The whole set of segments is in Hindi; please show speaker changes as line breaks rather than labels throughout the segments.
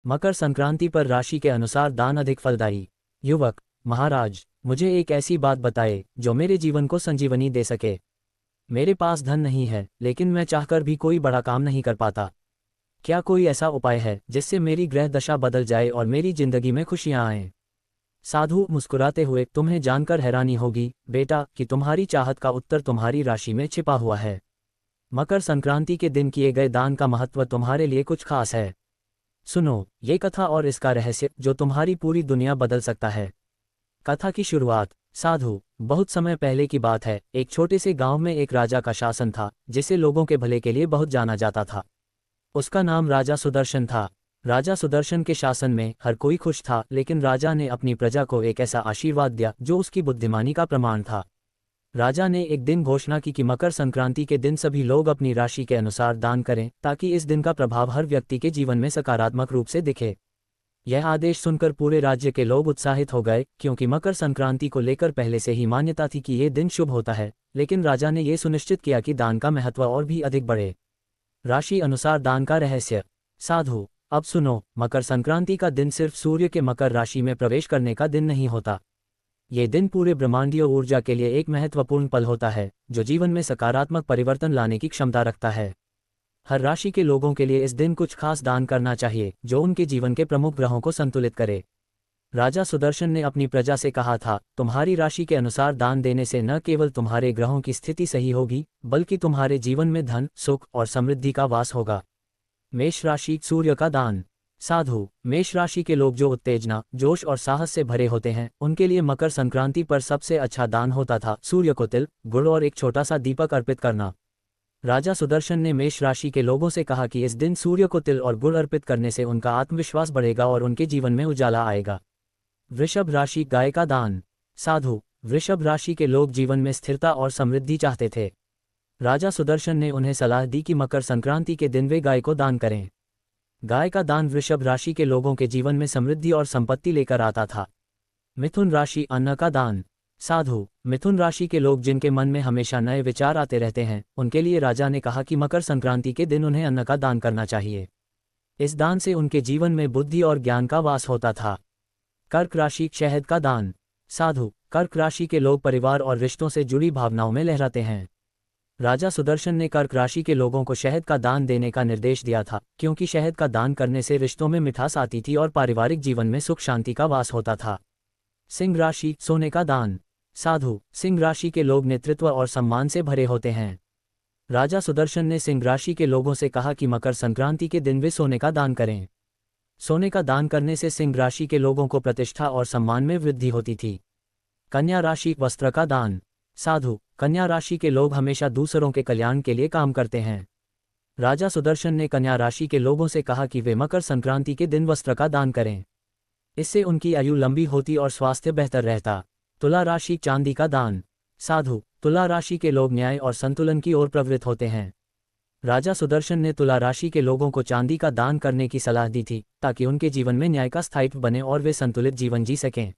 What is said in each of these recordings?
मकर संक्रांति पर राशि के अनुसार दान अधिक फलदायी। युवक: महाराज, मुझे एक ऐसी बात बताए जो मेरे जीवन को संजीवनी दे सके। मेरे पास धन नहीं है, लेकिन मैं चाहकर भी कोई बड़ा काम नहीं कर पाता। क्या कोई ऐसा उपाय है जिससे मेरी ग्रह दशा बदल जाए और मेरी जिंदगी में खुशियां आएं? साधु मुस्कुराते हुए: तुम्हें जानकर हैरानी होगी बेटा कि तुम्हारी चाहत का उत्तर तुम्हारी राशि में छिपा हुआ है। मकर संक्रांति के दिन किए गए दान का महत्व तुम्हारे लिए कुछ खास है। सुनो ये कथा और इसका रहस्य जो तुम्हारी पूरी दुनिया बदल सकता है। कथा की शुरुआत। साधु: बहुत समय पहले की बात है, एक छोटे से गांव में एक राजा का शासन था जिसे लोगों के भले के लिए बहुत जाना जाता था। उसका नाम राजा सुदर्शन था। राजा सुदर्शन के शासन में हर कोई खुश था, लेकिन राजा ने अपनी प्रजा को एक ऐसा आशीर्वाद दिया जो उसकी बुद्धिमानी का प्रमाण था। राजा ने एक दिन घोषणा की कि मकर संक्रांति के दिन सभी लोग अपनी राशि के अनुसार दान करें, ताकि इस दिन का प्रभाव हर व्यक्ति के जीवन में सकारात्मक रूप से दिखे। यह आदेश सुनकर पूरे राज्य के लोग उत्साहित हो गए, क्योंकि मकर संक्रांति को लेकर पहले से ही मान्यता थी कि ये दिन शुभ होता है। लेकिन राजा ने यह सुनिश्चित किया कि दान का महत्व और भी अधिक बढ़े। राशि अनुसार दान का रहस्य। साधु: अब सुनो, मकर संक्रांति का दिन सिर्फ सूर्य के मकर राशि में प्रवेश करने का दिन नहीं होता। ये दिन पूरे ब्रह्मांडीय ऊर्जा के लिए एक महत्वपूर्ण पल होता है, जो जीवन में सकारात्मक परिवर्तन लाने की क्षमता रखता है। हर राशि के लोगों के लिए इस दिन कुछ खास दान करना चाहिए जो उनके जीवन के प्रमुख ग्रहों को संतुलित करे। राजा सुदर्शन ने अपनी प्रजा से कहा था, तुम्हारी राशि के अनुसार दान देने से न केवल तुम्हारे ग्रहों की स्थिति सही होगी, बल्कि तुम्हारे जीवन में धन, सुख और समृद्धि का वास होगा। मेष राशि: सूर्य का दान। साधु: मेष राशि के लोग जो उत्तेजना, जोश और साहस से भरे होते हैं, उनके लिए मकर संक्रांति पर सबसे अच्छा दान होता था सूर्य को तिल, गुड़ और एक छोटा सा दीपक अर्पित करना। राजा सुदर्शन ने मेष राशि के लोगों से कहा कि इस दिन सूर्य को तिल और गुड़ अर्पित करने से उनका आत्मविश्वास बढ़ेगा और उनके जीवन में उजाला आएगा। वृषभ राशि: गाय का दान। साधु: वृषभ राशि के लोग जीवन में स्थिरता और समृद्धि चाहते थे। राजा सुदर्शन ने उन्हें सलाह दी कि मकर संक्रांति के दिन वे गाय को दान करें। गाय का दान वृषभ राशि के लोगों के जीवन में समृद्धि और संपत्ति लेकर आता था। मिथुन राशि: अन्न का दान। साधु: मिथुन राशि के लोग जिनके मन में हमेशा नए विचार आते रहते हैं, उनके लिए राजा ने कहा कि मकर संक्रांति के दिन उन्हें अन्न का दान करना चाहिए। इस दान से उनके जीवन में बुद्धि और ज्ञान का वास होता था। कर्क राशि: शहद का दान। साधु: कर्क राशि के लोग परिवार और रिश्तों से जुड़ी भावनाओं में लहराते हैं। राजा सुदर्शन ने कर्क राशि के लोगों को शहद का दान देने का निर्देश दिया था, क्योंकि शहद का दान करने से रिश्तों में मिठास आती थी और पारिवारिक जीवन में सुख शांति का वास होता था। सिंह राशि: सोने का दान। साधु: सिंह राशि के लोग नेतृत्व और सम्मान से भरे होते हैं। राजा सुदर्शन ने सिंह राशि के लोगों से कहा कि मकर संक्रांति के दिन वे सोने का दान करें। सोने का दान करने से सिंह राशि के लोगों को प्रतिष्ठा और सम्मान में वृद्धि होती थी। कन्या राशि: वस्त्र का दान। साधु: कन्या राशि के लोग हमेशा दूसरों के कल्याण के लिए काम करते हैं। राजा सुदर्शन ने कन्या राशि के लोगों से कहा कि वे मकर संक्रांति के दिन वस्त्र का दान करें। इससे उनकी आयु लंबी होती और स्वास्थ्य बेहतर रहता। तुला राशि: चांदी का दान। साधु: तुला राशि के लोग न्याय और संतुलन की ओर प्रवृत्त होते हैं। राजा सुदर्शन ने तुला राशि के लोगों को चांदी का दान करने की सलाह दी थी, ताकि उनके जीवन में न्याय का स्थायित्व बने और वे संतुलित जीवन जी सकें।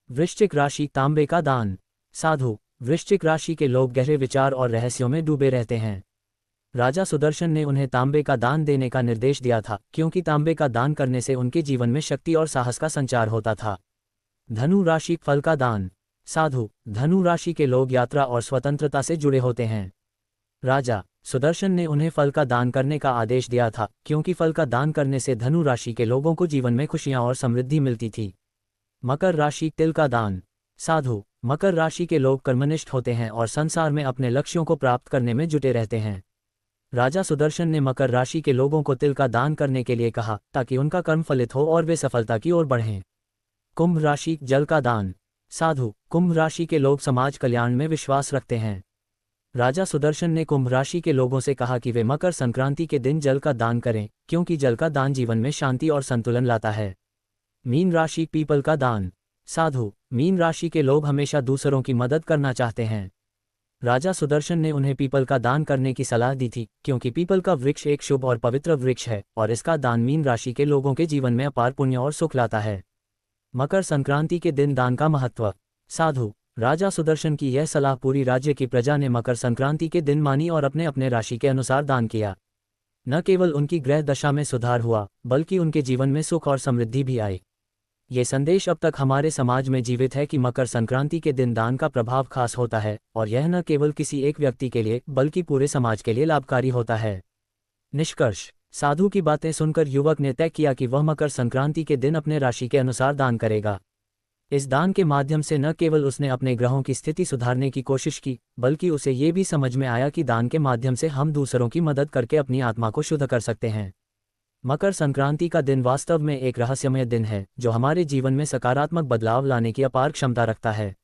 वृश्चिक राशि: तांबे का दान। साधु: वृश्चिक राशि के लोग गहरे विचार और रहस्यों में डूबे रहते हैं। राजा सुदर्शन ने उन्हें तांबे का दान देने का निर्देश दिया था, क्योंकि तांबे का दान करने से उनके जीवन में शक्ति और साहस का संचार होता था। धनु राशि: फल का दान। साधु: धनु राशि के लोग यात्रा और स्वतंत्रता से जुड़े होते हैं। राजा सुदर्शन ने उन्हें फल का दान करने का आदेश दिया था, क्योंकि फल का दान करने से धनु राशि के लोगों को जीवन में खुशियां और समृद्धि मिलती थी। मकर राशि: तिल का दान। साधु: मकर राशि के लोग कर्मनिष्ठ होते हैं और संसार में अपने लक्ष्यों को प्राप्त करने में जुटे रहते हैं। राजा सुदर्शन ने मकर राशि के लोगों को तिल का दान करने के लिए कहा, ताकि उनका कर्म फलित हो और वे सफलता की ओर बढ़ें। कुंभ राशि: जल का दान। साधु: कुंभ राशि के लोग समाज कल्याण में विश्वास रखते हैं। राजा सुदर्शन ने कुंभ राशि के लोगों से कहा कि वे मकर संक्रांति के दिन जल का दान करें, क्योंकि जल का दान जीवन में शांति और संतुलन लाता है। मीन राशि: पीपल का दान। साधु: मीन राशि के लोग हमेशा दूसरों की मदद करना चाहते हैं। राजा सुदर्शन ने उन्हें पीपल का दान करने की सलाह दी थी, क्योंकि पीपल का वृक्ष एक शुभ और पवित्र वृक्ष है और इसका दान मीन राशि के लोगों के जीवन में अपार पुण्य और सुख लाता है। मकर संक्रांति के दिन दान का महत्व। साधु: राजा सुदर्शन की यह सलाह पूरी राज्य की प्रजा ने मकर संक्रांति के दिन मानी और अपने अपने राशि के अनुसार दान किया। न केवल उनकी ग्रह दशा में सुधार हुआ, बल्कि उनके जीवन में सुख और समृद्धि भी आई। ये संदेश अब तक हमारे समाज में जीवित है कि मकर संक्रांति के दिन दान का प्रभाव खास होता है, और यह न केवल किसी एक व्यक्ति के लिए बल्कि पूरे समाज के लिए लाभकारी होता है। निष्कर्ष: साधु की बातें सुनकर युवक ने तय किया कि वह मकर संक्रांति के दिन अपने राशि के अनुसार दान करेगा। इस दान के माध्यम से न केवल उसने अपने ग्रहों की स्थिति सुधारने की कोशिश की, बल्कि उसे ये भी समझ में आया कि दान के माध्यम से हम दूसरों की मदद करके अपनी आत्मा को शुद्ध कर सकते हैं। मकर संक्रांति का दिन वास्तव में एक रहस्यमय दिन है, जो हमारे जीवन में सकारात्मक बदलाव लाने की अपार क्षमता रखता है।